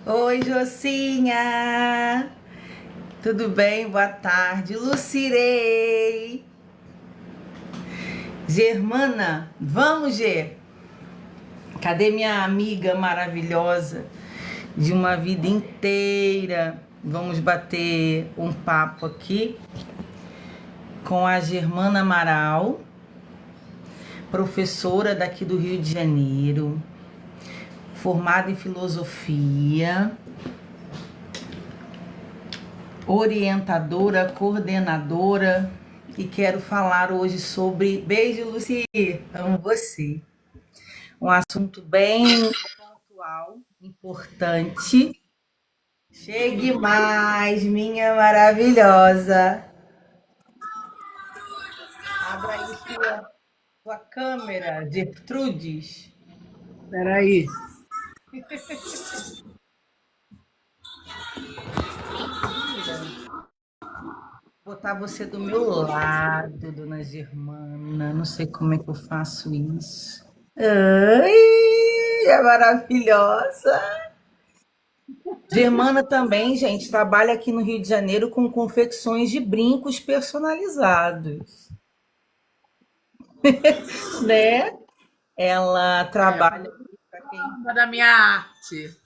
Oi, Jocinha! Tudo bem? Boa tarde. Lucirei! Germana, vamos, Gê! Cadê minha amiga maravilhosa de uma vida inteira? Vamos bater um papo aqui com a Germana Amaral, professora daqui do Rio de Janeiro, formada em filosofia, orientadora, coordenadora, e quero falar hoje sobre. Beijo, Luci, amo você. Um assunto bem pontual, importante. Chegue mais, minha maravilhosa. Abra aí sua câmera, Gertrudes. Peraí. Botar você do meu lado, dona Germana. Não sei como é que eu faço isso. Ai, é maravilhosa. Germana também, gente, trabalha aqui no Rio de Janeiro com confecções de brincos personalizados, né? Ela É, trabalha para quem da minha arte.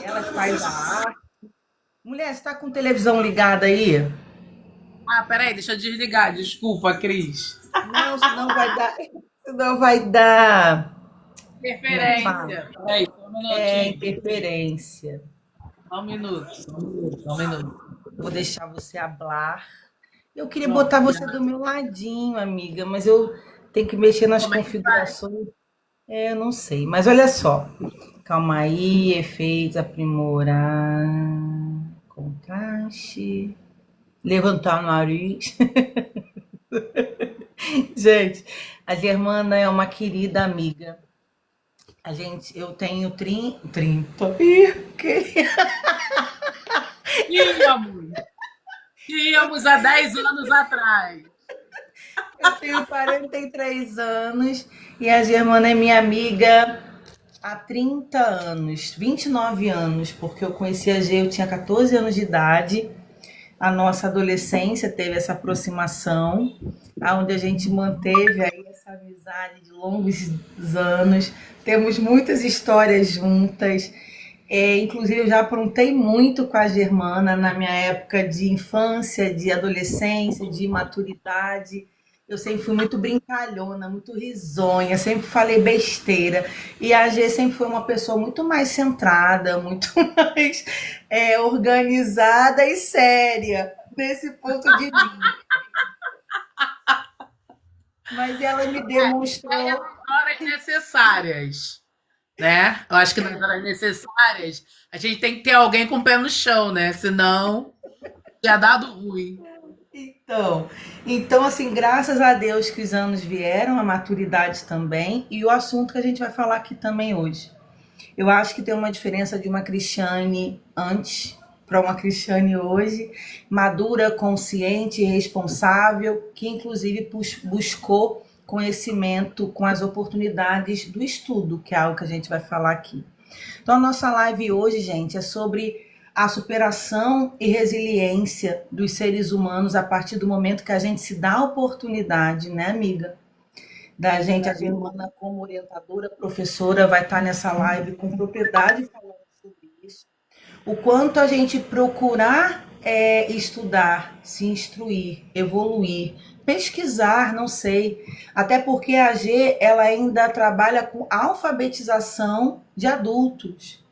ela que faz a arte. Mulher, você está com televisão ligada aí? Ah, peraí, deixa eu desligar. Desculpa, Cris. Não, senão vai dar, senão vai dar, como é que fala? Interferência. Peraí, só um É minutinho. interferência. Só um minuto, só um minuto, só um minuto. Vou deixar você hablar. Eu queria Pronto. botar você do meu ladinho, amiga, mas eu tenho que mexer nas Como é que faz? configurações. É, eu não sei. Mas olha só. Calma aí, efeitos, aprimorar, contraste, levantar o nariz. Gente, a Germana é uma querida amiga. Eu tenho 30. Tínhamos. Tínhamos há 10 anos atrás. Eu tenho 43 anos e a Germana é minha amiga há 30 anos, 29 anos, porque eu conheci a G, eu tinha 14 anos de idade. A nossa adolescência teve essa aproximação, onde a gente manteve aí essa amizade de longos anos. Temos muitas histórias juntas. Inclusive, eu já aprontei muito com a Germana na minha época de infância, de adolescência, de maturidade. Eu sempre fui muito brincalhona, muito risonha, sempre falei besteira. E a G sempre foi uma pessoa muito mais centrada, muito mais organizada e séria nesse ponto de vista. Mas ela me É demonstrou. nas horas necessárias, né? Eu acho que nas horas necessárias a gente tem que ter alguém com o pé no chão, né? Senão já dado ruim. Então, então, assim, graças a Deus que os anos vieram, a maturidade também, e o assunto que a gente vai falar aqui também hoje. Eu acho que tem uma diferença de uma Cristiane antes para uma Cristiane hoje, madura, consciente e responsável, que inclusive buscou conhecimento com as oportunidades do estudo, que é algo que a gente vai falar aqui. Então, a nossa live hoje, gente, é sobre a superação e resiliência dos seres humanos a partir do momento que a gente se dá a oportunidade, né, amiga? Da gente, a Germana, como orientadora, professora, vai estar nessa live com propriedade falando sobre isso. O quanto a gente procurar estudar, se instruir, evoluir, pesquisar, não sei. Até porque a G ela ainda trabalha com alfabetização de adultos,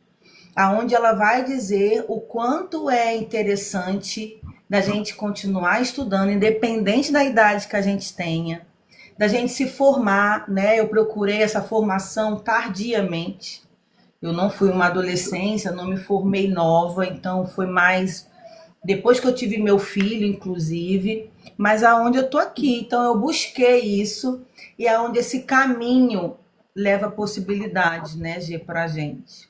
aonde ela vai dizer o quanto é interessante da gente continuar estudando, independente da idade que a gente tenha, da gente se formar, né? Eu procurei essa formação tardiamente. Eu não fui uma adolescência, não me formei nova, então foi mais depois que eu tive meu filho, inclusive, mas aonde eu tô aqui. Então eu busquei isso e aonde esse caminho leva possibilidades, né, G, pra gente.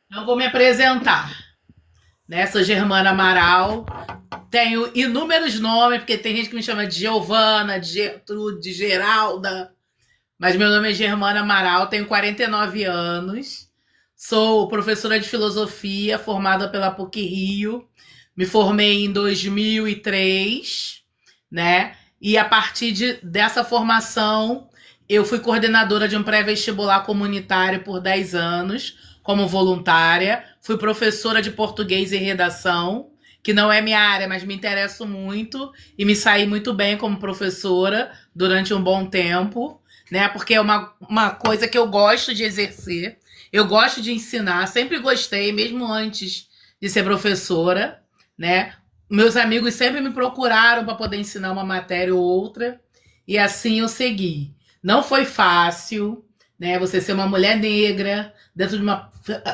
Então vou me apresentar, né? Sou Germana Amaral, tenho inúmeros nomes, porque tem gente que me chama de Giovana, de Gertrude, de Geralda, mas meu nome é Germana Amaral, tenho 49 anos, Sou professora de filosofia, formada pela PUC-Rio. Me formei em 2003, né? E a partir dessa formação, eu fui coordenadora de um pré-vestibular comunitário por 10 anos, como voluntária. Fui professora de português e redação, que não é minha área, mas me interesso muito e me saí muito bem como professora durante um bom tempo, né? Porque é uma coisa que eu gosto de exercer. Eu gosto de ensinar, sempre gostei, mesmo antes de ser professora, né? Meus amigos sempre me procuraram para poder ensinar uma matéria ou outra, e assim eu segui. Não foi fácil, né? Você ser uma mulher negra dentro de uma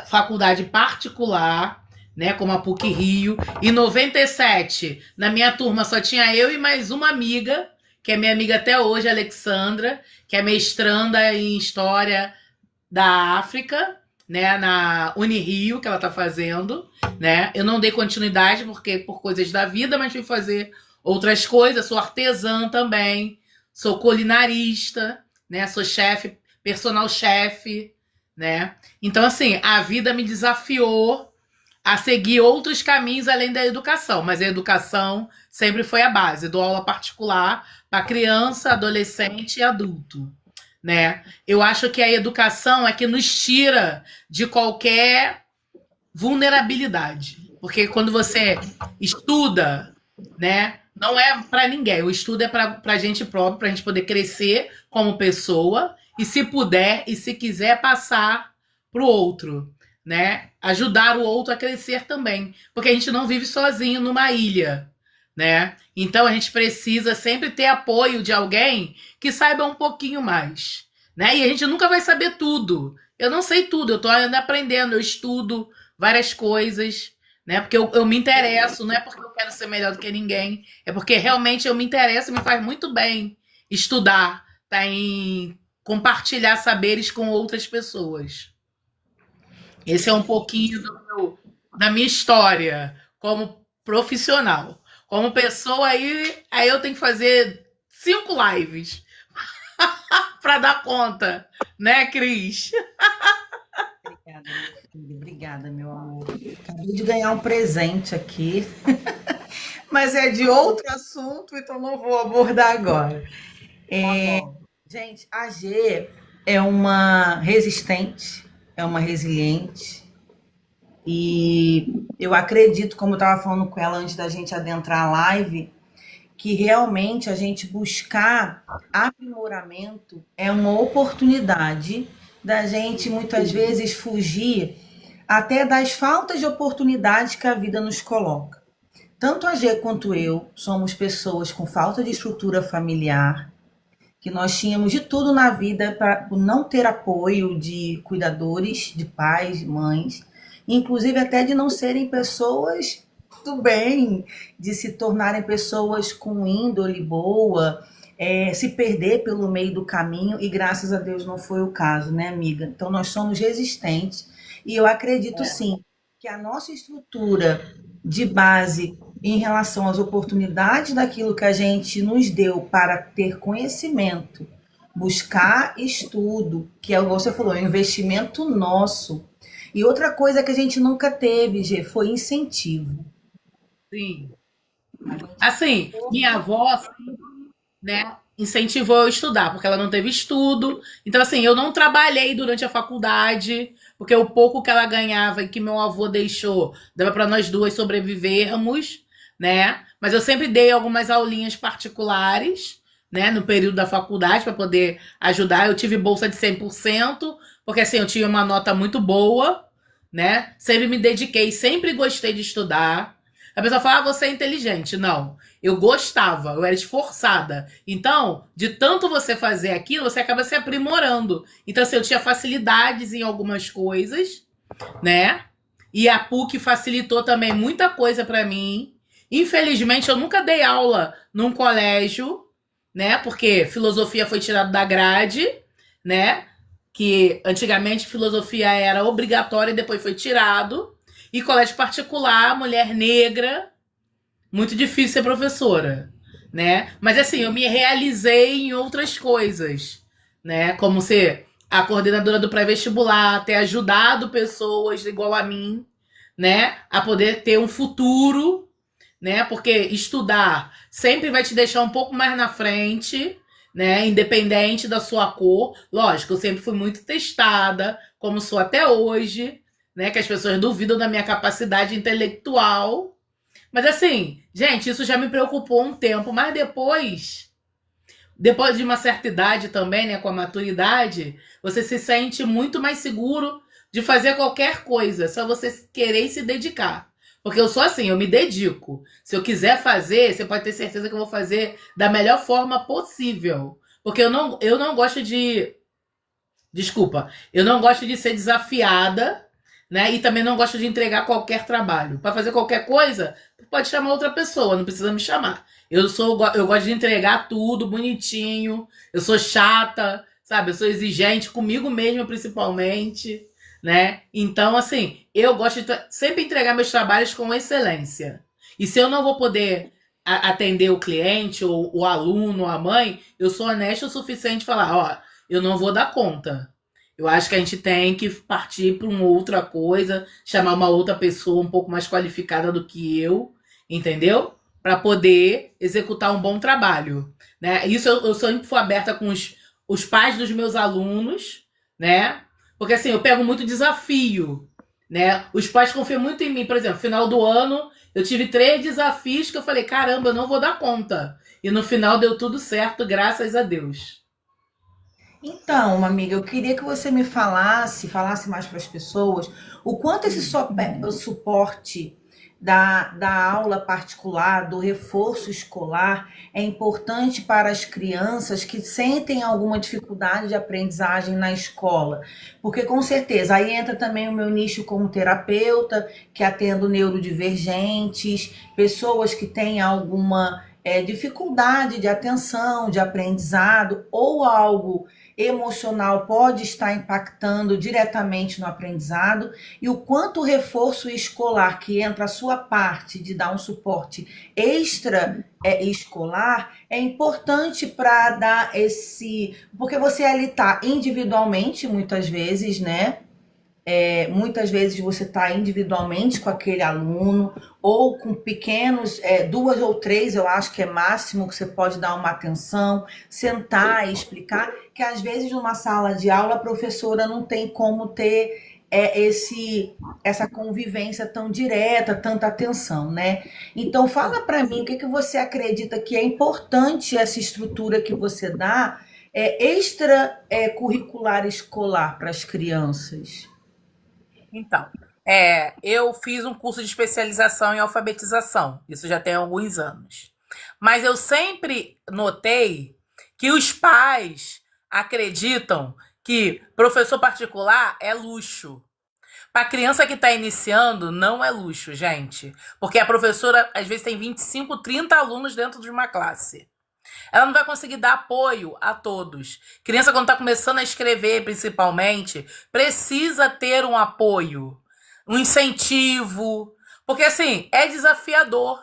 faculdade particular, né? Como a PUC-Rio. Em 97, na minha turma só tinha eu e mais uma amiga, que é minha amiga até hoje, a Alexandra, que é mestranda em História da África, né, na Unirio, que ela está fazendo, né? Eu não dei continuidade porque por coisas da vida, mas fui fazer outras coisas. Sou artesã também, sou culinarista, né? Sou chefe, personal chefe, né? Então, assim, a vida me desafiou a seguir outros caminhos além da educação, mas a educação sempre foi a base. Dou aula particular para criança, adolescente e adulto, né? Eu acho que a educação é que nos tira de qualquer vulnerabilidade, porque quando você estuda, né, não é para ninguém, o estudo é para a gente próprio, para a gente poder crescer como pessoa e, se puder e se quiser, passar para o outro, né? Ajudar o outro a crescer também, porque a gente não vive sozinho numa ilha, né? Então a gente precisa sempre ter apoio de alguém que saiba um pouquinho mais, né? E a gente nunca vai saber tudo. Eu não sei tudo, eu estou ainda aprendendo, eu estudo várias coisas, né? Porque eu me interesso, não é porque eu quero ser melhor do que ninguém, é porque realmente eu me interesso e me faz muito bem estudar, tá? Em compartilhar saberes com outras pessoas. Esse é um pouquinho da minha história como profissional. Como pessoa, aí eu tenho que fazer 5 lives para dar conta, né, Cris? Obrigada, meu filho. Obrigada, meu amor. Acabei de ganhar um presente aqui, mas é de outro assunto, então não vou abordar agora. Tá bom. Gente, a G é uma resistente, é uma resiliente, e eu acredito, como eu estava falando com ela antes da gente adentrar a live, que realmente a gente buscar aprimoramento é uma oportunidade da gente muitas vezes fugir até das faltas de oportunidades que a vida nos coloca. Tanto a G quanto eu somos pessoas com falta de estrutura familiar, que nós tínhamos de tudo na vida para não ter apoio de cuidadores, de pais, de mães, inclusive até de não serem pessoas do bem, de se tornarem pessoas com índole boa, se perder pelo meio do caminho, e graças a Deus não foi o caso, né, amiga? Então nós somos resistentes, e eu acredito sim que a nossa estrutura de base em relação às oportunidades daquilo que a gente nos deu para ter conhecimento, buscar estudo, que é o que você falou, é um investimento nosso. E outra coisa que a gente nunca teve, Gê, foi incentivo. Sim. Assim, minha avó, né, incentivou eu a estudar, porque ela não teve estudo. Então, assim, eu não trabalhei durante a faculdade, porque o pouco que ela ganhava e que meu avô deixou dava para nós duas sobrevivermos, né? Mas eu sempre dei algumas aulinhas particulares, né, no período da faculdade para poder ajudar. Eu tive bolsa de 100%, porque assim, eu tinha uma nota muito boa, né? Sempre me dediquei, sempre gostei de estudar. A pessoa fala, ah, você é inteligente. Não, eu gostava, eu era esforçada. Então, de tanto você fazer aquilo, você acaba se aprimorando. Então, assim, eu tinha facilidades em algumas coisas, né? E a PUC facilitou também muita coisa para mim. Infelizmente, eu nunca dei aula num colégio, né? Porque filosofia foi tirado da grade, né? Que antigamente filosofia era obrigatória e depois foi tirado. E colégio particular, mulher negra, muito difícil ser professora, né? Mas assim, eu me realizei em outras coisas, né? Como ser a coordenadora do pré-vestibular, ter ajudado pessoas igual a mim, né, a poder ter um futuro, né, porque estudar sempre vai te deixar um pouco mais na frente, né, independente da sua cor. Lógico, eu sempre fui muito testada, como sou até hoje, né, que as pessoas duvidam da minha capacidade intelectual. Mas assim, gente, isso já me preocupou um tempo, mas depois de uma certa idade também, né, com a maturidade, você se sente muito mais seguro de fazer qualquer coisa, só você querer e se dedicar. Porque eu sou assim, eu me dedico. Se eu quiser fazer, você pode ter certeza que eu vou fazer da melhor forma possível. Porque eu não gosto de. Desculpa, eu não gosto de ser desafiada, né? E também não gosto de entregar qualquer trabalho. Para fazer qualquer coisa, pode chamar outra pessoa, não precisa me chamar. Eu gosto de entregar tudo bonitinho. Eu sou chata, sabe? Eu sou exigente comigo mesma, principalmente, né? Então, assim, eu gosto de sempre entregar meus trabalhos com excelência. E se eu não vou poder atender o cliente, ou o aluno, ou a mãe, eu sou honesta o suficiente para falar, ó, eu não vou dar conta. Eu acho que a gente tem que partir para uma outra coisa, chamar uma outra pessoa um pouco mais qualificada do que eu, entendeu? Para poder executar um bom trabalho, né? Isso eu sempre fui aberta com os pais dos meus alunos, né? Porque assim, eu pego muito desafio, né? Os pais confiam muito em mim. Por exemplo, final do ano, eu tive 3 desafios que eu falei, caramba, eu não vou dar conta. E no final deu tudo certo, graças a Deus. Então, uma amiga, eu queria que você me falasse mais para as pessoas, o quanto esse o suporte da aula particular, do reforço escolar, é importante para as crianças que sentem alguma dificuldade de aprendizagem na escola. Porque, com certeza, aí entra também o meu nicho como terapeuta, que atendo neurodivergentes, pessoas que têm alguma dificuldade de atenção, de aprendizado, ou algo emocional pode estar impactando diretamente no aprendizado, e o quanto o reforço escolar, que entra a sua parte de dar um suporte extra escolar, é importante para dar esse. Porque você ali está individualmente, muitas vezes, né? Muitas vezes você está individualmente com aquele aluno, ou com pequenos, 2 ou 3, eu acho que é máximo que você pode dar uma atenção, sentar e explicar, que às vezes numa sala de aula a professora não tem como ter essa convivência tão direta, tanta atenção, né? Então fala para mim o que você acredita que é importante essa estrutura que você dá extra curricular escolar para as crianças. Então, eu fiz um curso de especialização em alfabetização, isso já tem alguns anos. Mas eu sempre notei que os pais acreditam que professor particular é luxo. Para a criança que está iniciando, não é luxo, gente. Porque a professora, às vezes, tem 25, 30 alunos dentro de uma classe. Ela não vai conseguir dar apoio a todos. Criança, quando está começando a escrever, principalmente, precisa ter um apoio, um incentivo. Porque, assim, é desafiador.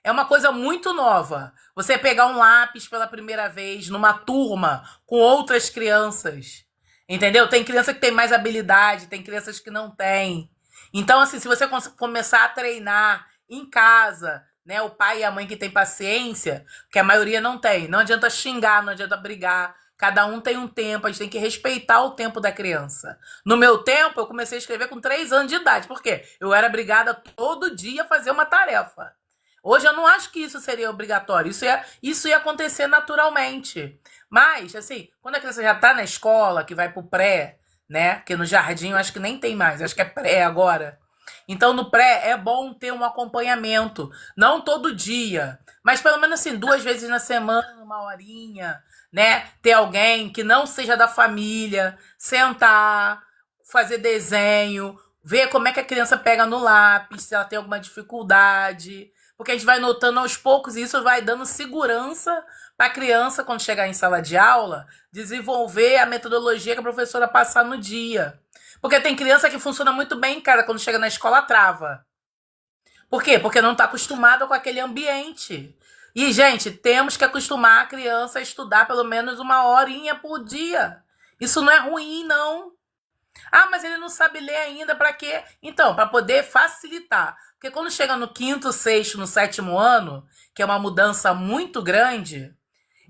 É uma coisa muito nova. Você pegar um lápis pela primeira vez numa turma com outras crianças. Entendeu? Tem criança que tem mais habilidade, tem crianças que não têm. Então, assim, se você começar a treinar em casa, né, o pai e a mãe que tem paciência, que a maioria não tem. Não adianta xingar, não adianta brigar. Cada um tem um tempo, a gente tem que respeitar o tempo da criança. No meu tempo, eu comecei a escrever com 3 anos de idade. Por quê? Eu era obrigada todo dia a fazer uma tarefa. Hoje eu não acho que isso seria obrigatório. Isso ia acontecer naturalmente. Mas, assim, quando a criança já está na escola, que vai pro pré, né? Que no jardim eu acho que nem tem mais, acho que é pré agora. Então, no pré, é bom ter um acompanhamento. Não todo dia, mas pelo menos assim, 2 vezes na semana, uma horinha, né? Ter alguém que não seja da família, sentar, fazer desenho, ver como é que a criança pega no lápis, se ela tem alguma dificuldade. Porque a gente vai notando aos poucos e isso vai dando segurança para a criança, quando chegar em sala de aula, desenvolver a metodologia que a professora passar no dia. Porque tem criança que funciona muito bem, cara, quando chega na escola trava. Por quê? Porque não está acostumada com aquele ambiente. E, gente, temos que acostumar a criança a estudar pelo menos uma horinha por dia. Isso não é ruim, não. Ah, mas ele não sabe ler ainda, para quê? Então, para poder facilitar. Porque quando chega no quinto, sexto, no sétimo ano, que é uma mudança muito grande,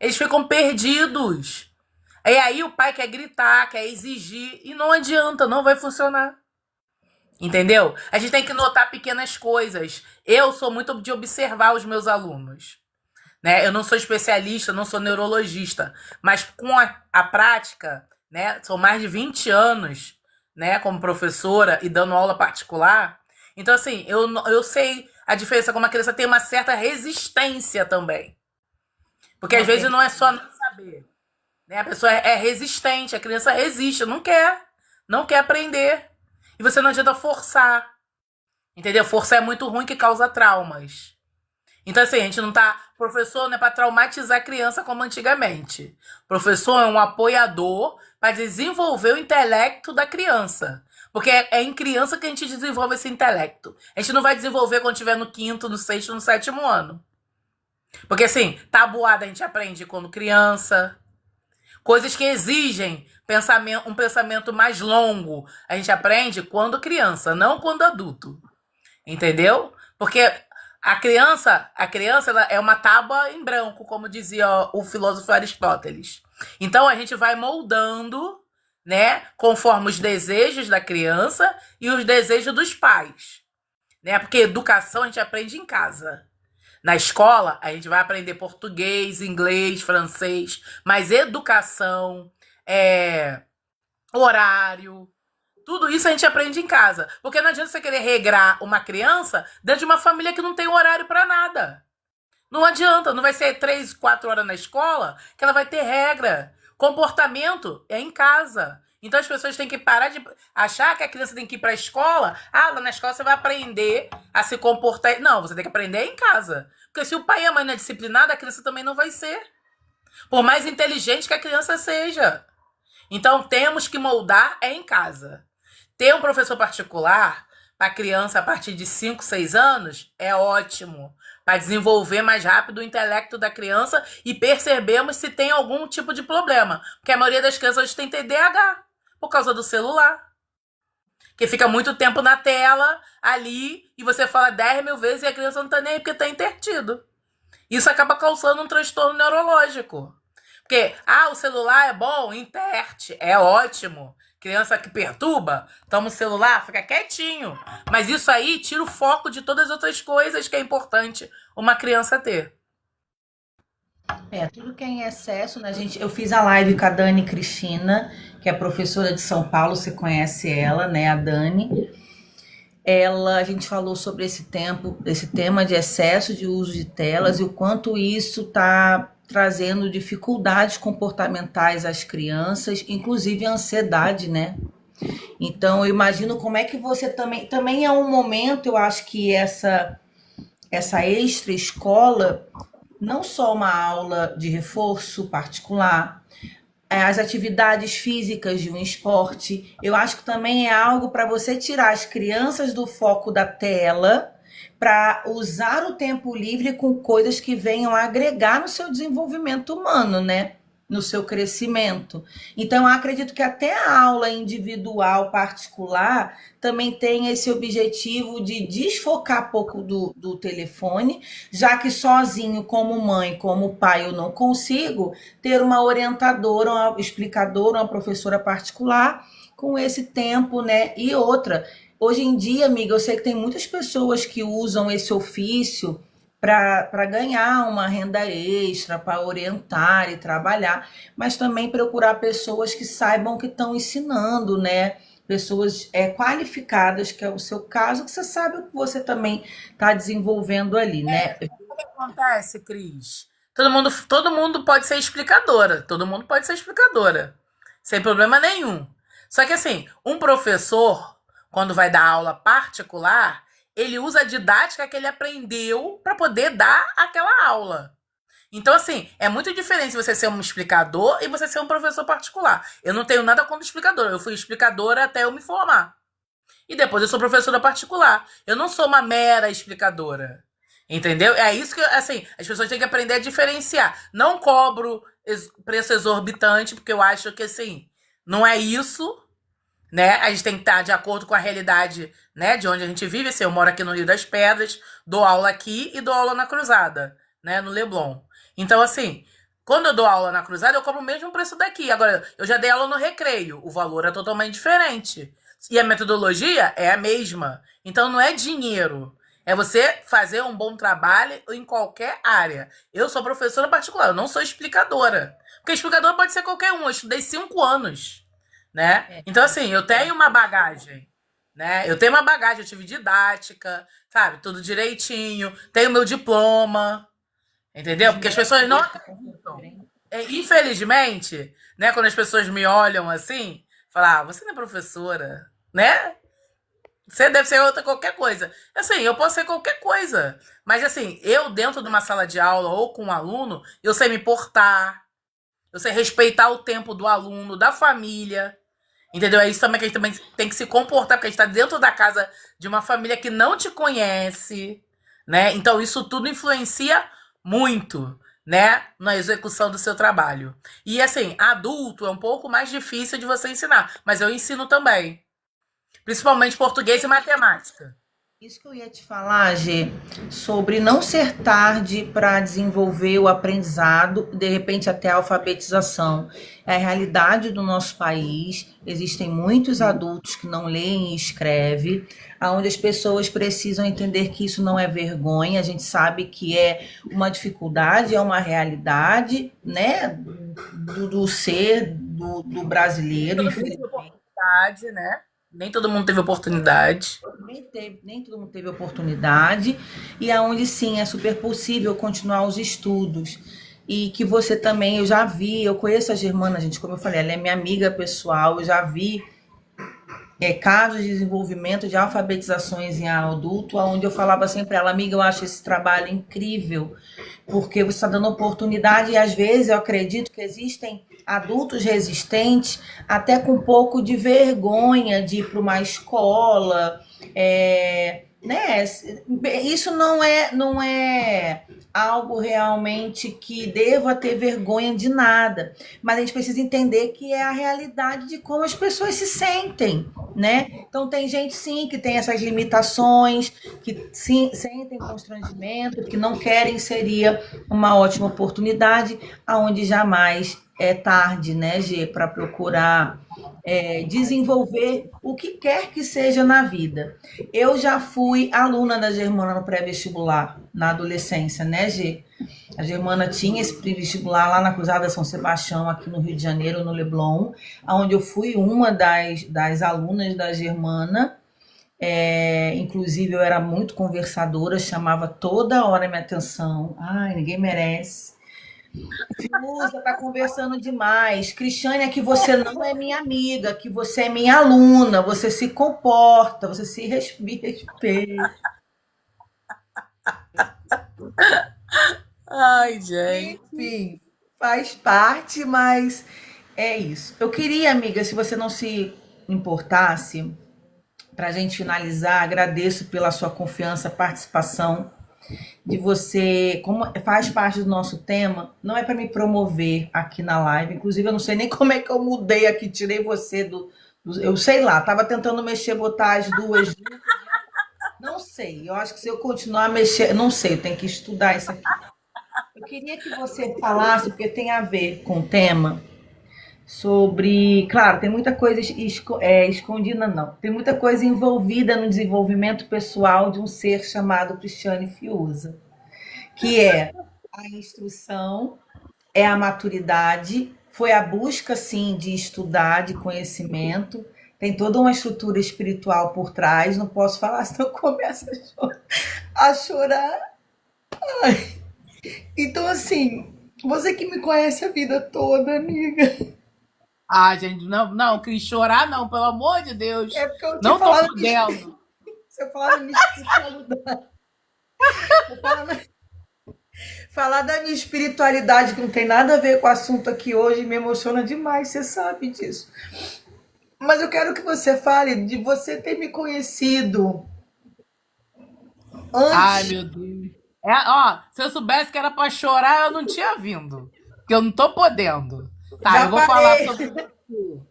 eles ficam perdidos. E aí o pai quer gritar, quer exigir, e não adianta, não vai funcionar. Entendeu? A gente tem que notar pequenas coisas. Eu sou muito de observar os meus alunos. Né? Eu não sou especialista, não sou neurologista, mas com a prática, né? São mais de 20 anos, né, como professora e dando aula particular. Então, assim, eu sei a diferença como a criança tem uma certa resistência também. Porque às vezes não é só não saber. Né? A pessoa é resistente, a criança resiste, não quer aprender. E você não adianta forçar. Entendeu? Força é muito ruim, que causa traumas. Então, assim, a gente não tá... Professor não é para traumatizar a criança como antigamente. Professor é um apoiador para desenvolver o intelecto da criança. Porque é em criança que a gente desenvolve esse intelecto. A gente não vai desenvolver quando estiver no quinto, no sexto, no sétimo ano. Porque, assim, tabuada a gente aprende quando criança. Coisas que exigem um pensamento mais longo, a gente aprende quando criança, não quando adulto. Entendeu? Porque a criança ela é uma tábua em branco, como dizia o filósofo Aristóteles. Então a gente vai moldando, né, conforme os desejos da criança e os desejos dos pais, né? Porque educação a gente aprende em casa. Na escola a gente vai aprender português, inglês, francês, mas educação, horário, tudo isso a gente aprende em casa. Porque não adianta você querer regrar uma criança dentro de uma família que não tem horário para nada. Não adianta, não vai ser 3, 4 horas na escola que ela vai ter regra. Comportamento é em casa. Então as pessoas têm que parar de achar que a criança tem que ir para a escola. Ah, lá na escola você vai aprender a se comportar. Não, você tem que aprender em casa. Porque se o pai e a mãe não é disciplinado, a criança também não vai ser. Por mais inteligente que a criança seja. Então temos que moldar em casa. Ter um professor particular para criança a partir de 5, 6 anos é ótimo. Para desenvolver mais rápido o intelecto da criança e percebemos se tem algum tipo de problema. Porque a maioria das crianças hoje tem TDAH por causa do celular. Que fica muito tempo na tela, ali, e você fala 10 mil vezes e a criança não está nem aí porque está intertido. Isso acaba causando um transtorno neurológico. Porque, o celular é bom, interte, é ótimo. Criança que perturba, toma o celular, fica quietinho. Mas isso aí tira o foco de todas as outras coisas que é importante uma criança ter. Tudo que é em excesso, né, gente? Eu fiz a live com a Dani Cristina, que é professora de São Paulo, você conhece ela, né, a Dani. A gente falou sobre esse tema de excesso de uso de telas e o quanto isso está trazendo dificuldades comportamentais às crianças, inclusive ansiedade, né? Então, eu imagino como é que você também é um momento, eu acho que essa extra escola, não só uma aula de reforço particular, as atividades físicas de um esporte, eu acho que também é algo para você tirar as crianças do foco da tela para usar o tempo livre com coisas que venham agregar no seu desenvolvimento humano, né? No seu crescimento. Então, eu acredito que até a aula individual, particular, também tem esse objetivo de desfocar pouco do telefone, já que sozinho, como mãe, como pai, eu não consigo ter uma orientadora, uma explicadora, uma professora particular com esse tempo, né? E outra, hoje em dia, amiga, eu sei que tem muitas pessoas que usam esse ofício para ganhar uma renda extra, para orientar e trabalhar, mas também procurar pessoas que saibam que estão ensinando, né? Pessoas qualificadas, que é o seu caso, que você sabe o que você também está desenvolvendo ali, né? O que acontece, Cris? Todo mundo pode ser explicadora. Todo mundo pode ser explicadora. Sem problema nenhum. Só que assim, um professor, quando vai dar aula particular, ele usa a didática que ele aprendeu para poder dar aquela aula. Então, assim, é muito diferente você ser um explicador e você ser um professor particular. Eu não tenho nada contra explicador. Eu fui explicadora até eu me formar. E depois eu sou professora particular. Eu não sou uma mera explicadora. Entendeu? É isso que, assim, as pessoas têm que aprender a diferenciar. Não cobro preço exorbitante, porque eu acho que, assim, não é isso, né? A gente tem que estar de acordo com a realidade, né, de onde a gente vive. Assim, eu moro aqui no Rio das Pedras, dou aula aqui e dou aula na Cruzada, né, no Leblon. Então, assim, quando eu dou aula na Cruzada, eu cobro o mesmo preço daqui. Agora, eu já dei aula no Recreio, o valor é totalmente diferente. E a metodologia é a mesma. Então, não é dinheiro. É você fazer um bom trabalho em qualquer área. Eu sou professora particular, eu não sou explicadora. Porque explicadora pode ser qualquer um. Eu estudei 5 anos, né? Então, assim, eu tenho uma bagagem, né? Eu tenho uma bagagem, eu tive didática, sabe? Tudo direitinho. Tenho meu diploma, entendeu? Porque as pessoas não acreditam. Infelizmente, né? Quando as pessoas me olham assim, falam, você não é professora, né? Você deve ser outra qualquer coisa. Assim, eu posso ser qualquer coisa. Mas, assim, eu dentro de uma sala de aula ou com um aluno, eu sei me portar, eu sei respeitar o tempo do aluno, da família. Entendeu? É isso também que a gente também tem que se comportar, porque a gente está dentro da casa de uma família que não te conhece, né? Então, isso tudo influencia muito, né? Na execução do seu trabalho. E, assim, adulto é um pouco mais difícil de você ensinar, mas eu ensino também. Principalmente português e matemática. Isso que eu ia te falar, Gê, sobre não ser tarde para desenvolver o aprendizado, de repente até a alfabetização. É a realidade do nosso país. Existem muitos adultos que não leem e escrevem, onde as pessoas precisam entender que isso não é vergonha. A gente sabe que é uma dificuldade, é uma realidade, né, do ser do brasileiro, infelizmente. Né? Nem todo mundo teve oportunidade. Nem todo mundo teve oportunidade, e aonde sim é super possível continuar os estudos. E que você também, eu já vi, eu conheço a Germana, gente, como eu falei, ela é minha amiga pessoal, eu já vi casos de desenvolvimento de alfabetizações em adulto, onde eu falava sempre para ela, amiga, eu acho esse trabalho incrível, porque você está dando oportunidade, e às vezes eu acredito que existem adultos resistentes, até com um pouco de vergonha de ir para uma escola, né? Isso não é algo realmente que deva ter vergonha de nada, mas a gente precisa entender que é a realidade de como as pessoas se sentem, né? Então tem gente sim que tem essas limitações, que sim sentem constrangimento, que não querem, seria uma ótima oportunidade, aonde jamais é tarde, né, Gê, para procurar desenvolver o que quer que seja na vida. Eu já fui aluna da Germana no pré-vestibular, na adolescência, né, Gê? A Germana tinha esse pré-vestibular lá na Cruzada São Sebastião, aqui no Rio de Janeiro, no Leblon, onde eu fui uma das alunas da Germana. Inclusive, eu era muito conversadora, chamava toda hora minha atenção. Ai, ninguém merece. Filuza, tá conversando demais. Cristiane, é que você não é minha amiga, que você é minha aluna, você se comporta, você se respeita. Ai, gente. Enfim, faz parte, mas é isso. Eu queria, amiga, se você não se importasse, para a gente finalizar, agradeço pela sua confiança, participação, de você, como faz parte do nosso tema, não é para me promover aqui na live, inclusive eu não sei nem como é que eu mudei aqui, tirei você eu sei lá, tava tentando mexer, botar as duas juntas, não sei, eu acho que se eu continuar a mexer, não sei, eu tenho que estudar isso aqui. Eu queria que você falasse, porque tem a ver com o tema, sobre, claro, tem muita coisa escondida, não, tem muita coisa envolvida no desenvolvimento pessoal de um ser chamado Cristiane Fiuza, que é a instrução, é a maturidade, foi a busca, sim, de estudar, de conhecimento, tem toda uma estrutura espiritual por trás, não posso falar, senão eu começo a chorar. Ai. Então, assim, você que me conhece a vida toda, amiga. Ah, gente, não, Cris, chorar não, pelo amor de Deus. É porque eu tinha Não tô falado podendo. se eu falar da minha espiritualidade. Falar da minha espiritualidade, que não tem nada a ver com o assunto aqui hoje, me emociona demais, você sabe disso. Mas eu quero que você fale de você ter me conhecido Ai, antes. meu Deus. Ó, se eu soubesse que era pra chorar, eu não tinha vindo. Porque eu não tô podendo. Tá, Já eu vou falar parei. sobre você.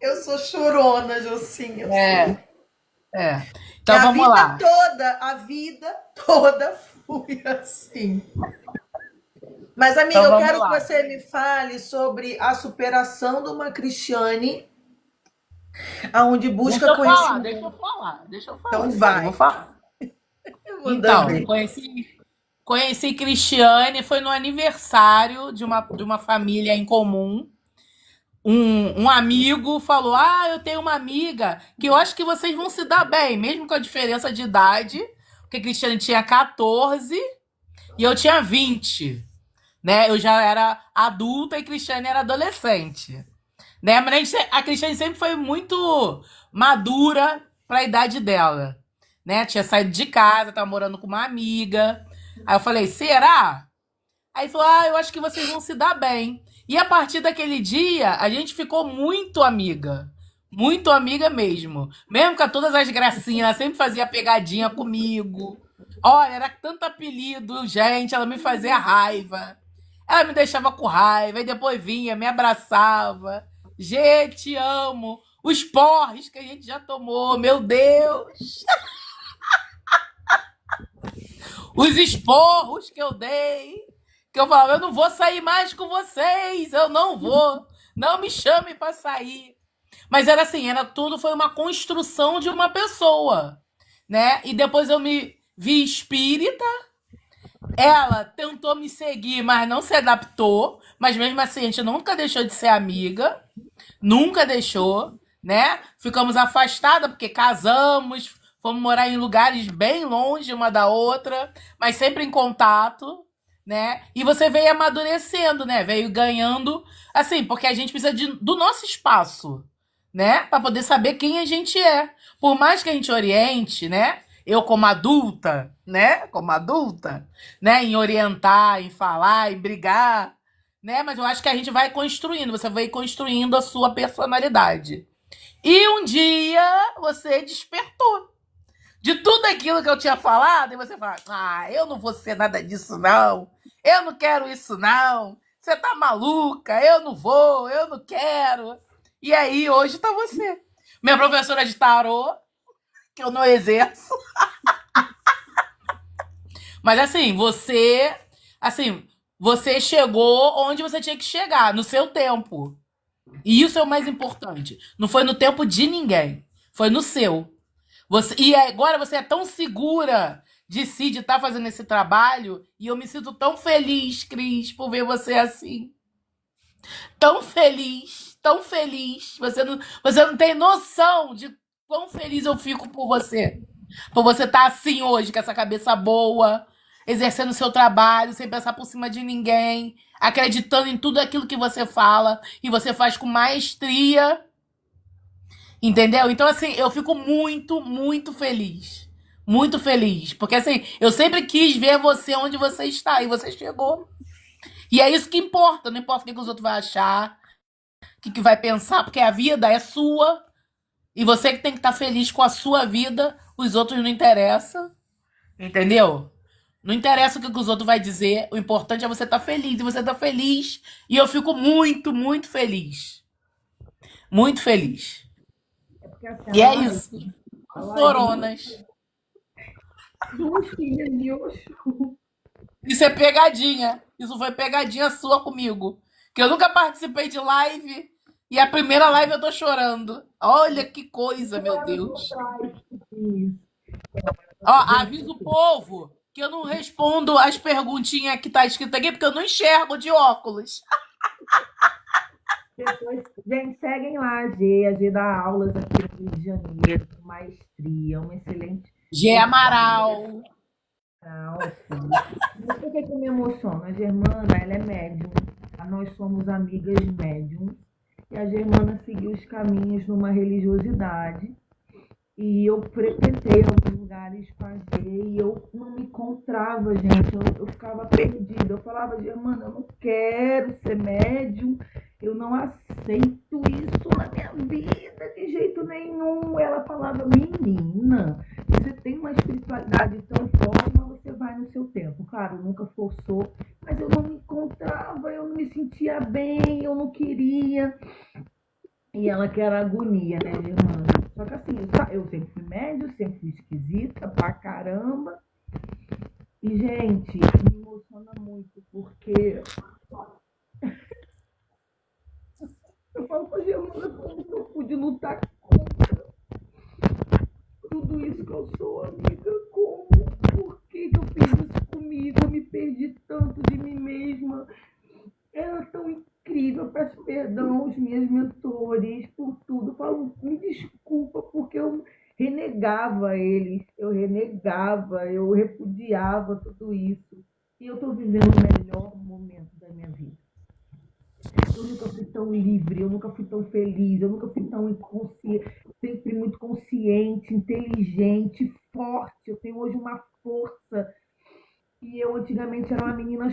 Eu sou chorona, Jocinha, eu sei. É, é. Que Então vamos lá. a vida toda fui assim. Mas, amiga, Então eu vamos quero que lá. você me fale sobre a superação de uma Cristiane, aonde busca Deixa eu falar, deixa eu conhecimento. falar, deixa eu falar. Então Eu vou vai, falar. manda Então, ver. conheci Cristiane, foi no aniversário de uma família em comum. Um amigo falou: Ah, eu tenho uma amiga que eu acho que vocês vão se dar bem, mesmo com a diferença de idade, porque Cristiane tinha 14 e eu tinha 20, né? Eu já era adulta e Cristiane era adolescente, né? Mas a Cristiane sempre foi muito madura para a idade dela, né? Tinha saído de casa, tava morando com uma amiga. Aí eu falei: Será? Aí falou: Ah, eu acho que vocês vão se dar bem. E a partir daquele dia, a gente ficou muito amiga. Muito amiga mesmo. Mesmo com todas as gracinhas, ela sempre fazia pegadinha comigo. Olha, era tanto apelido, gente, ela me fazia raiva. Ela me deixava com raiva, e depois vinha, me abraçava. Gente, te amo. Os porres que a gente já tomou, meu Deus. Os esporros que eu dei. Que eu falava: Eu não vou sair mais com vocês. Eu não vou. Não me chame para sair. Mas era assim, era tudo, foi uma construção de uma pessoa, né? E depois eu me vi espírita. Ela tentou me seguir, mas não se adaptou. Mas mesmo assim, a gente nunca deixou de ser amiga. Nunca deixou, né? Ficamos afastadas porque casamos, fomos morar em lugares bem longe uma da outra, mas sempre em contato, né? E você veio amadurecendo, né? Veio ganhando, assim, porque a gente precisa do nosso espaço, né? Para poder saber quem a gente é. Por mais que a gente oriente, né? Eu como adulta, né? Como adulta, né? Em orientar, em falar, em brigar, né? Mas eu acho que a gente vai construindo, você vai construindo a sua personalidade. E um dia você despertou de tudo aquilo que eu tinha falado, e você fala: Ah, eu não vou ser nada disso, não. Eu não quero isso, não. Você tá maluca? Eu não vou, eu não quero. E aí, hoje tá você. Minha professora de tarô, que eu não exerço. Mas assim, você chegou onde você tinha que chegar, no seu tempo. E isso é o mais importante. Não foi no tempo de ninguém, foi no seu. E agora você é tão segura de si, de estar fazendo esse trabalho, e eu me sinto tão feliz, Cris, por ver você assim. Tão feliz, tão feliz. Você não tem noção de quão feliz eu fico por você. Por você estar assim hoje, com essa cabeça boa, exercendo o seu trabalho, sem pensar por cima de ninguém, acreditando em tudo aquilo que você fala, e você faz com maestria. Entendeu? Então, assim, eu fico muito, muito feliz. Muito feliz. Porque, assim, eu sempre quis ver você onde você está. E você chegou. E é isso que importa. Não importa o que os outros vão achar, o que vai pensar, porque a vida é sua. E você que tem que estar feliz com a sua vida. Os outros não interessam. Entendeu? Não interessa o que os outros vão dizer. O importante é você estar feliz. E você está feliz. E eu fico muito, muito feliz. Muito feliz. Porque assim, E é isso. a live Coronas. Jocinha, Jocho. Isso é pegadinha. Isso foi pegadinha sua comigo. Que eu nunca participei de live. E a primeira live eu tô chorando. Olha que coisa, meu Deus. Ó, avisa o povo que eu não respondo as perguntinhas que tá escrito aqui, porque eu não enxergo de óculos. Depois, gente, seguem lá a G dá aulas aqui no Rio de Janeiro, com maestria, uma excelente G Amaral. profissional, assim. Mas por que eu me emociono? A Germana, ela é médium, nós somos amigas médium, e a Germana seguiu os caminhos numa religiosidade, e eu frequentei alguns lugares com a G, e eu não me encontrava, gente, eu ficava perdida, eu falava: Germana, eu não quero ser médium, eu não aceito isso na minha vida de jeito nenhum. Ela falava: menina, você tem uma espiritualidade tão forte, mas você vai no seu tempo. Claro, nunca forçou, mas eu não me encontrava, eu não me sentia bem, eu não queria. E ela que era agonia, né, Germana? Só que assim, eu sempre fui médio, sempre fui esquisita pra caramba. E, gente, me emociona muito, porque eu falo pra Germana como que eu pude lutar contra tudo isso que eu sou, amiga. Como? Por que que eu fiz isso comigo? Eu me perdi tanto de mim mesma. Era tão incrível. Eu peço perdão aos meus mentores por tudo. Eu falo, me desculpa, porque eu renegava eles. Eu renegava, eu repudiava tudo isso. E eu estou vivendo o melhor momento da minha vida. Eu nunca fui tão livre, eu nunca fui tão feliz, eu nunca fui tão inconsciente, sempre muito consciente, inteligente, forte. Eu tenho hoje uma força. E eu antigamente era uma menina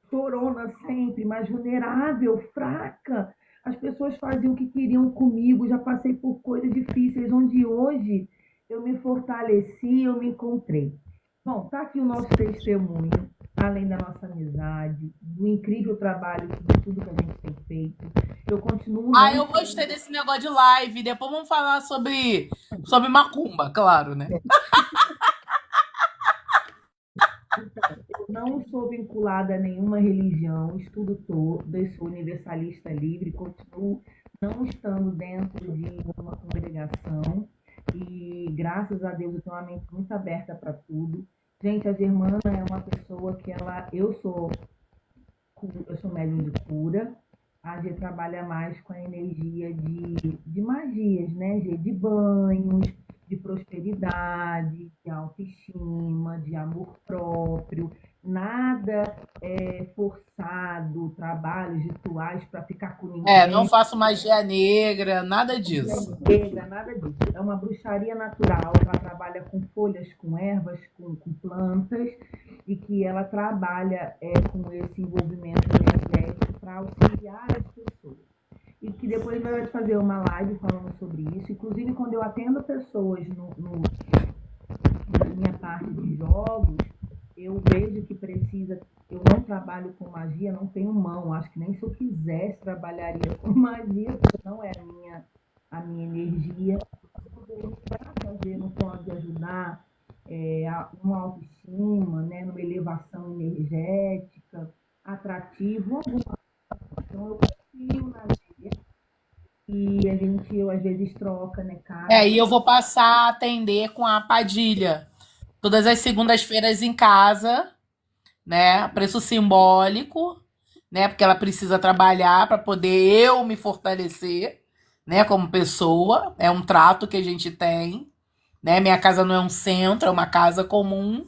chorona sempre, mais vulnerável, fraca. As pessoas faziam o que queriam comigo, já passei por coisas difíceis, onde hoje eu me fortaleci, eu me encontrei. Bom, tá aqui o nosso testemunho, além da nossa amizade, do incrível trabalho de tudo que a gente tem feito. Eu continuo Ah, não eu gostei desse negócio de live. Depois vamos falar sobre macumba, claro, né? Eu não sou vinculada a nenhuma religião, estudo todas, sou universalista livre, continuo não estando dentro de uma congregação e graças a Deus eu tenho uma mente muito aberta para tudo. Gente, a Germana é uma pessoa que eu sou médium de cura. A G trabalha mais com a energia de magias, né, G? De banhos, de prosperidade, de autoestima, de amor próprio. Nada forçado, trabalhos rituais para ficar com Não ninguém. faço magia negra, nada disso. Negra, nada disso. É uma bruxaria natural. Ela trabalha com folhas, com ervas, com plantas e que ela trabalha com esse envolvimento energético para auxiliar as pessoas. E que depois vai fazer uma live falando sobre isso. Inclusive, quando eu atendo pessoas na minha parte de jogos, eu vejo que precisa. Eu não trabalho com magia, não tenho mão. Acho que nem se eu quisesse trabalharia com magia, porque não é a minha energia. Fazer não pode ajudar uma autoestima, né, numa elevação energética, atrativo, alguma. Então eu confio na magia e eu às vezes troca, né, cara. E eu vou passar a atender com a Padilha. Todas as segundas-feiras em casa, né? Preço simbólico, né? Porque ela precisa trabalhar para poder eu me fortalecer, né? Como pessoa. É um trato que a gente tem, né? Minha casa não é um centro, é uma casa comum,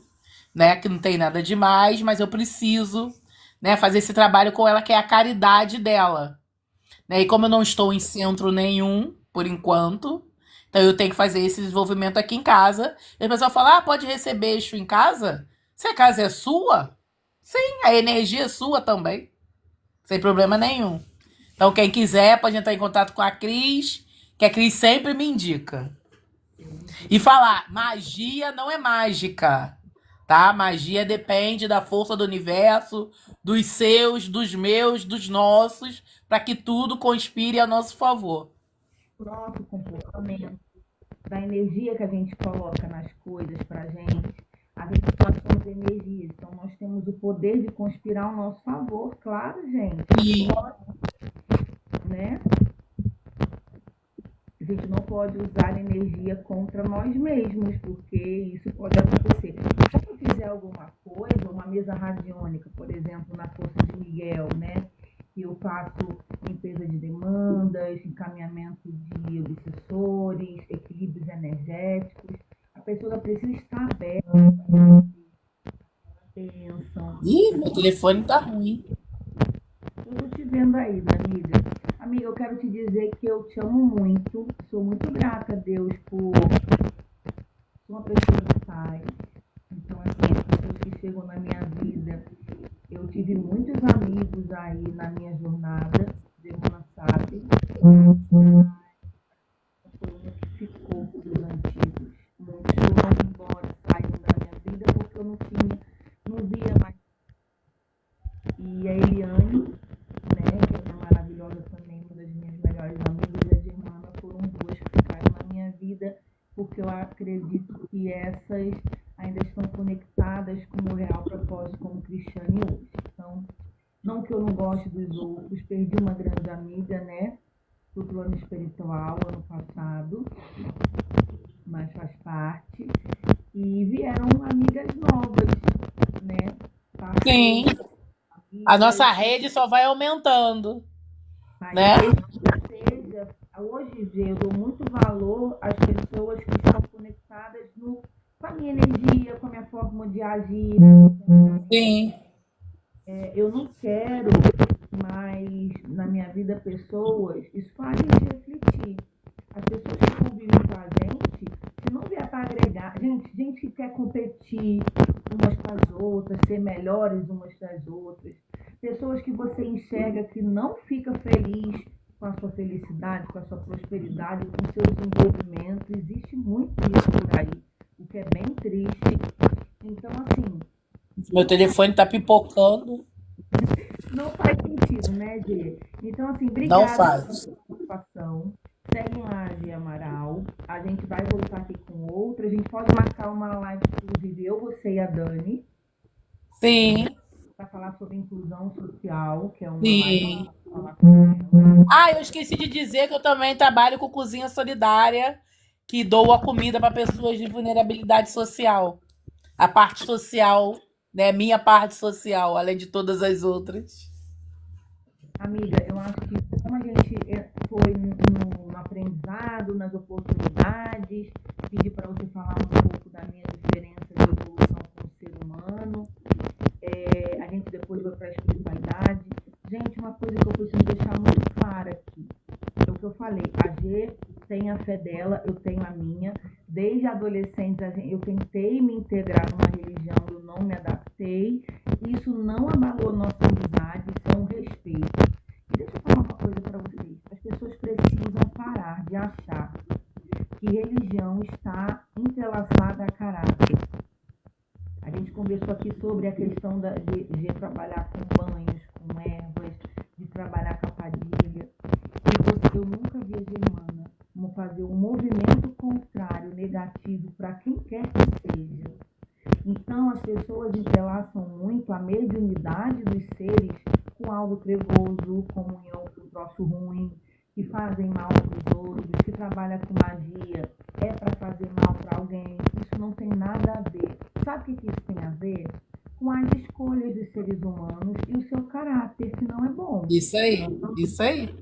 né? Que não tem nada demais, mas eu preciso, né? Fazer esse trabalho com ela, que é a caridade dela, né? E como eu não estou em centro nenhum, por enquanto, então eu tenho que fazer esse desenvolvimento aqui em casa. E a pessoa fala, pode receber isso em casa? Se a casa é sua, sim, a energia é sua também, sem problema nenhum. Então quem quiser pode entrar em contato com a Cris, que a Cris sempre me indica. E falar, magia não é mágica, tá? Magia depende da força do universo, dos seus, dos meus, dos nossos, para que tudo conspire a nosso favor. Nosso comportamento, da energia que a gente coloca nas coisas pra gente. Nós somos energias, então nós temos o poder de conspirar ao nosso favor, claro, gente. E Né? A gente não pode usar energia contra nós mesmos, porque isso pode acontecer. Se eu fizer alguma coisa, uma mesa radiônica, por exemplo, na Força de Miguel, né? Que eu faço limpeza de demandas, encaminhamento de obsessores, equilíbrios energéticos. A pessoa precisa estar aberta para atenção. meu telefone tá ruim. Eu tô te vendo aí, amiga. Amiga, eu quero te dizer que eu te amo muito. Sou muito grata a Deus por ser uma pessoa de paz. Então, assim, as pessoas que chegam na minha vida, eu tive muitos amigos aí na minha jornada, Demona sabe. Mas foi uma que ficou dos antigos. Muitos foram embora, saíram da minha vida porque eu não via mais. E a Eliane, né, que é uma maravilhosa também, uma das minhas melhores amigas, e a porque eu acredito que essas ainda estão conectadas com o meu real propósito como Cristiane hoje. Então, não que eu não goste dos outros, perdi uma grande amiga, né, do plano espiritual ano passado, mas faz parte. E vieram amigas novas, né? Sim. Parceiras, A nossa amigas, rede só vai aumentando, mas né? desde que seja, hoje Gê, eu dou muito valor às pessoas que estão conectadas com a minha energia, com a minha forma de agir. Sim. Eu não quero mais na minha vida pessoas, isso faz a gente refletir. As pessoas que convivem com a gente, se não vier para agregar, gente que quer competir umas com as outras, ser melhores umas das outras, pessoas que você enxerga que não fica feliz com a sua felicidade, com a sua prosperidade, com o seu desenvolvimento, existe muito isso por aí, o que é bem triste. Então, assim, Meu telefone tá pipocando. não faz sentido, né, Gê? Então, assim, Não obrigada pela faz. participação. Segue lá, Gê Amaral. A gente vai voltar aqui com outra. A gente pode marcar uma live, inclusive, eu, você e a Dani, Sim, para falar sobre inclusão social, que é uma live que eu sim. vou falar com ela. Ah, eu esqueci de dizer que eu também trabalho com cozinha solidária, que dou a comida para pessoas de vulnerabilidade social. A parte social, né? Minha parte social, além de todas as outras. Amiga, eu acho que como a gente foi no aprendizado, nas oportunidades, pedi para você falar um pouco da minha diferença de evolução como ser humano. A gente depois vai para a espiritualidade. Gente, uma coisa que eu preciso deixar muito clara aqui, é o que eu falei, a G tem a fé dela, eu tenho a minha. Desde adolescente eu tentei me integrar numa religião, eu não me adaptei. Isso não abalou nossa amizade, isso é um respeito. E deixa eu falar uma coisa para vocês. As pessoas precisam parar de achar que religião está entrelaçada a caráter. A gente conversou aqui sobre a questão de trabalhar com banhos, com ervas, de trabalhar com a padilha. E eu nunca vi a Germana como fazer um movimento contrário, negativo, para quem quer que seja. Então, as pessoas entrelaçam muito a mediunidade dos seres com algo trevoso, comunhão com um troço ruim, que fazem mal para os outros, que trabalham com magia, é para fazer mal para alguém. Isso não tem nada a ver. Sabe o que isso tem a ver? Com as escolhas dos seres humanos e o seu caráter, que não é bom. Isso aí, isso aí.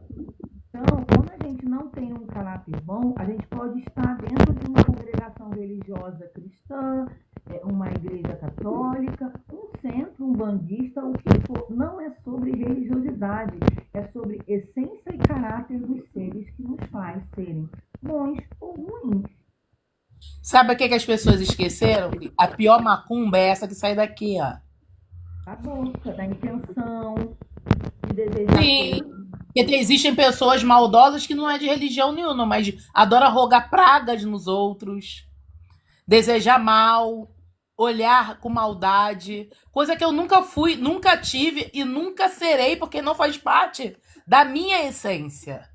Então, quando a gente não tem um caráter bom, a gente pode estar dentro de uma congregação religiosa cristã, uma igreja católica, um centro, um bandista, o que for. Não é sobre religiosidade, é sobre essência e caráter dos seres que nos faz serem bons ou ruins. Sabe o que as pessoas esqueceram? A pior macumba é essa que sai daqui, ó. Da boca, da intenção, de desejar Sim. coisas. Porque existem pessoas maldosas que não é de religião nenhuma, mas adora rogar pragas nos outros, desejar mal, olhar com maldade, coisa que eu nunca fui, nunca tive e nunca serei, porque não faz parte da minha essência.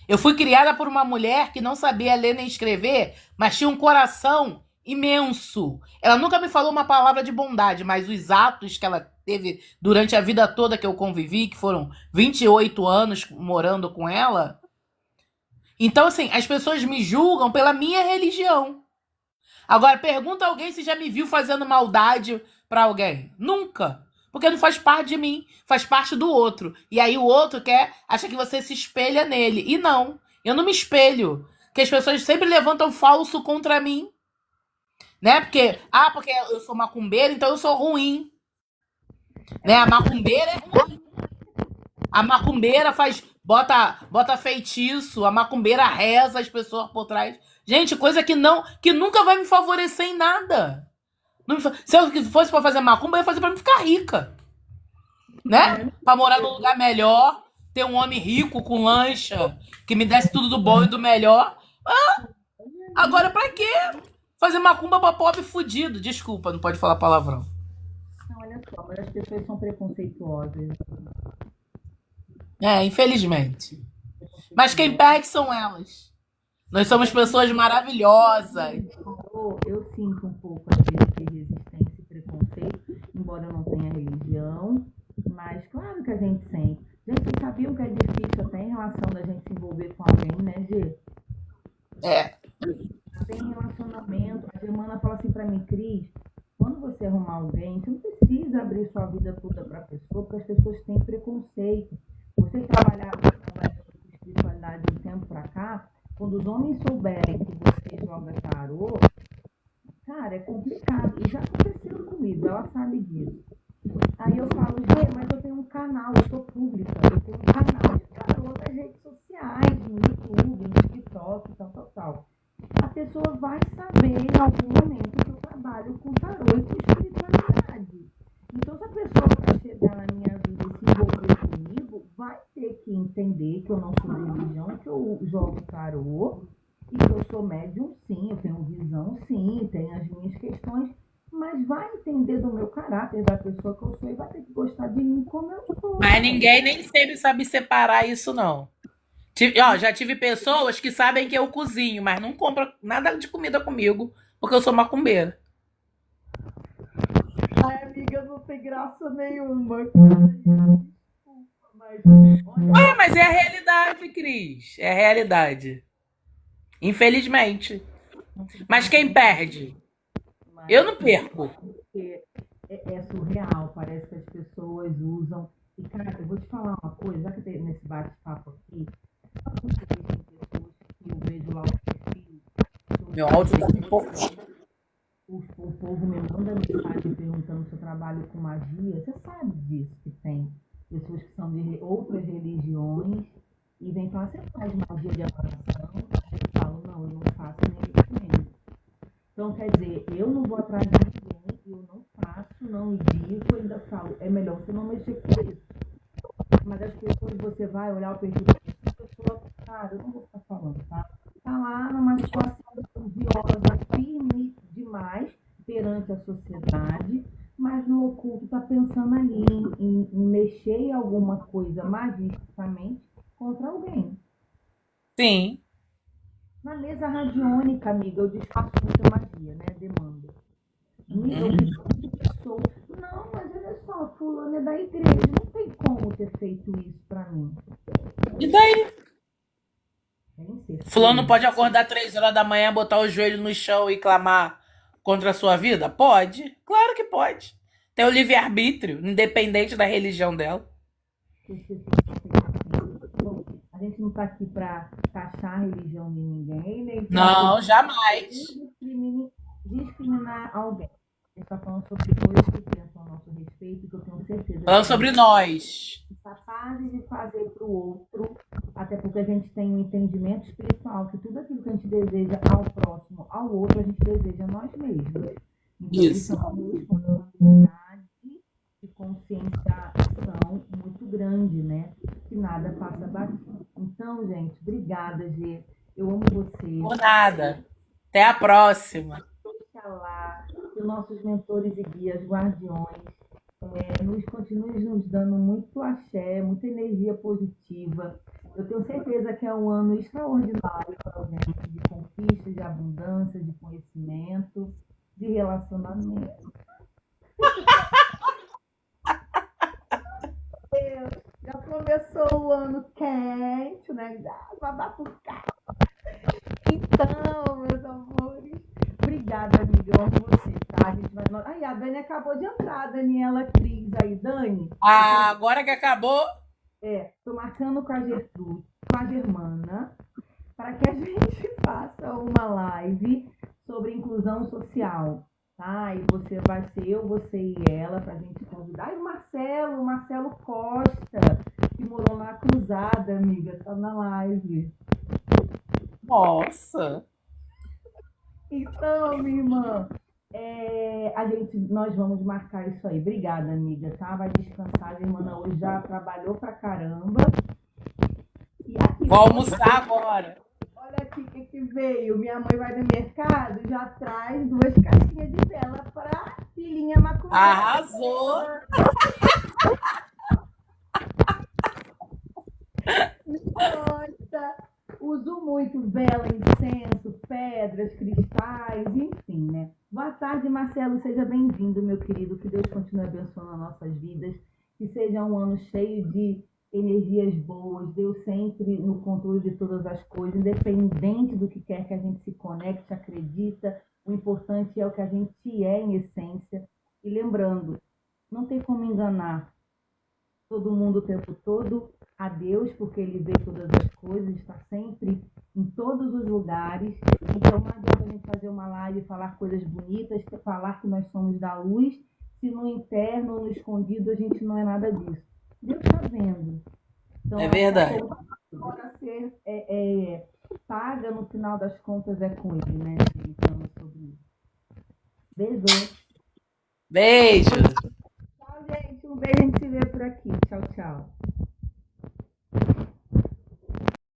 Eu fui criada por uma mulher que não sabia ler nem escrever, mas tinha um coração imenso. Ela nunca me falou uma palavra de bondade, mas os atos que ela teve durante a vida toda que eu convivi, que foram 28 anos morando com ela. Então, assim, as pessoas me julgam pela minha religião. Agora, pergunta a alguém se já me viu fazendo maldade pra alguém. Nunca. Porque não faz parte de mim, faz parte do outro. E aí o outro acha que você se espelha nele. E não, eu não me espelho. Porque as pessoas sempre levantam falso contra mim. Né? Porque eu sou macumbeira, então eu sou ruim. Né? A macumbeira é ruim. A macumbeira bota feitiço, a macumbeira reza as pessoas por trás. Gente, coisa que nunca vai me favorecer em nada. Se eu fosse pra fazer macumba, eu ia fazer pra me ficar rica. Né? Pra morar num lugar melhor, ter um homem rico com lancha, que me desse tudo do bom e do melhor. Agora pra quê? Fazer macumba pra pobre fudido. Desculpa, não pode falar palavrão. Não, olha só, mas as pessoas são preconceituosas. Infelizmente. Mas quem perde são elas. Nós somos pessoas maravilhosas. Eu sinto um pouco, às vezes, de resistência e preconceito, embora eu não tenha religião, mas claro que a gente sente. Gente, vocês sabiam que é difícil até em relação da gente se envolver com alguém, né, Gê? É. Tem relacionamento. A Germana fala assim pra mim, Cris, quando você arrumar alguém, você não precisa abrir sua vida toda pra pessoa, porque as pessoas têm preconceito. Você trabalhar com espiritualidade de um tempo pra cá, quando os homens souberem que você joga tarô, cara, é complicado. E já aconteceu comigo, ela sabe disso. Aí eu falo, Gê, mas eu tenho um canal, eu sou pública, eu tenho um canal de tarô nas redes sociais, no YouTube, no TikTok, tal. A pessoa vai saber em algum momento que eu trabalho com tarô e com espiritualidade. Então, se a pessoa vai chegar na minha vida e se envolver comigo, vai ter que entender que eu não sou de religião, que eu jogo tarô e que eu sou médium, sim, eu tenho visão, sim, tenho as minhas questões, mas vai entender do meu caráter, da pessoa que eu sou e vai ter que gostar de mim como eu sou. Mas ninguém nem sempre sabe separar isso, não. Já tive pessoas que sabem que eu cozinho, mas não compram nada de comida comigo, porque eu sou macumbeira. Ai, amiga, não tem graça nenhuma. Desculpa, mas olha, Mas é a realidade, Cris. É a realidade. Infelizmente. não tem Mas graça quem perde? nenhuma. Eu não perco. Porque é surreal, parece que as pessoas usam. E, cara, eu vou te falar uma coisa, já que tem nesse bate-papo aqui, tem pessoas que eu vejo lá o perfil, Meu áudio tá um pouco. o povo me manda mensagem perguntando se eu trabalho com magia. Você sabe disso que tem pessoas que são de outras religiões e vem falar, você faz magia de adoração? Eu falo, não, eu não faço nem isso nem isso. Então, quer dizer, eu não vou atrás de ninguém, eu não faço, não indico, ainda falo, é melhor você não mexer com isso. Mas as pessoas, você vai olhar o perfil da pessoa, cara, eu não vou ficar falando, tá? Tá lá numa situação religiosa firme demais perante a sociedade, mas no oculto tá pensando ali em mexer em alguma coisa magisticamente contra alguém. Sim. Na mesa radiônica, amiga, eu desfaço muita magia, né? Demanda. Amiga, eu fico muito pessoa. Não, mas olha só, fulano é da igreja, não tem como ter feito isso pra mim. E daí? Tem certeza. Fulano pode acordar 3 horas da manhã, botar o joelho no chão e clamar contra a sua vida? Pode. Claro que pode. Tem o livre-arbítrio, independente da religião dela. Bom, a gente não tá aqui pra taxar a religião de ninguém, nem pra Não, jamais. discriminar alguém. A gente tá falando sobre coisas que pensam a nosso respeito, que eu tenho certeza Falando que sobre nós. capazes de fazer para o outro, até porque a gente tem um entendimento espiritual que tudo aquilo que a gente deseja ao próximo, ao outro, a gente deseja a nós mesmos. Então, isso é uma responsabilidade de conscientização muito grande, né? Que nada passa batido. Então, gente, obrigada, Gê. Eu amo você. Por nada. Até a próxima. Oxalá, que os nossos mentores e guias, guardiões, continuem nos dando muito axé, muita energia positiva. Eu tenho certeza que é um ano extraordinário para a gente, de conquista, de abundância, de conhecimento, de relacionamento. Já começou o ano quente, né? Babafucar. Então, meus amores, obrigada, amiga. Eu amo você, tá? A gente vai. Ai, a Dani acabou de entrar, Daniela Cris aí, Dani. Agora que acabou. Tô marcando com a Gertrude, com a Germana, para que a gente faça uma live sobre inclusão social, tá? E você vai ser eu, você e ela, pra gente convidar. E o Marcelo Costa, que morou na Cruzada, amiga, tá na live. Nossa. Então, minha irmã, nós vamos marcar isso aí. Obrigada, amiga, tá? Vai descansar, a irmã hoje já trabalhou pra caramba. E aqui, Vou almoçar agora. olha aqui o que veio. Minha mãe vai no mercado, já traz 2 caixinhas de vela pra filhinha macumbeira. Arrasou. Nossa, uso muito vela, incenso, pedras, cristais, enfim, né? Boa tarde, Marcelo, seja bem-vindo, meu querido. Que Deus continue abençoando as nossas vidas, que seja um ano cheio de energias boas, Deus sempre no controle de todas as coisas, independente do que quer que a gente se conecte, acredita, o importante é o que a gente é em essência. E lembrando, não tem como enganar todo mundo o tempo todo a Deus, porque Ele vê todas as coisas, está sempre em todos os lugares. Então não adianta a gente fazer uma live e falar coisas bonitas, falar que nós somos da luz, se no interno ou no escondido a gente não é nada disso. Deus está vendo. Então, É verdade. Agora ser paga, no final das contas, é com Ele, né? Ele fala sobre isso. Beijo. Beijo. Tchau, gente. Um beijo, a gente se vê por aqui. Tchau, tchau.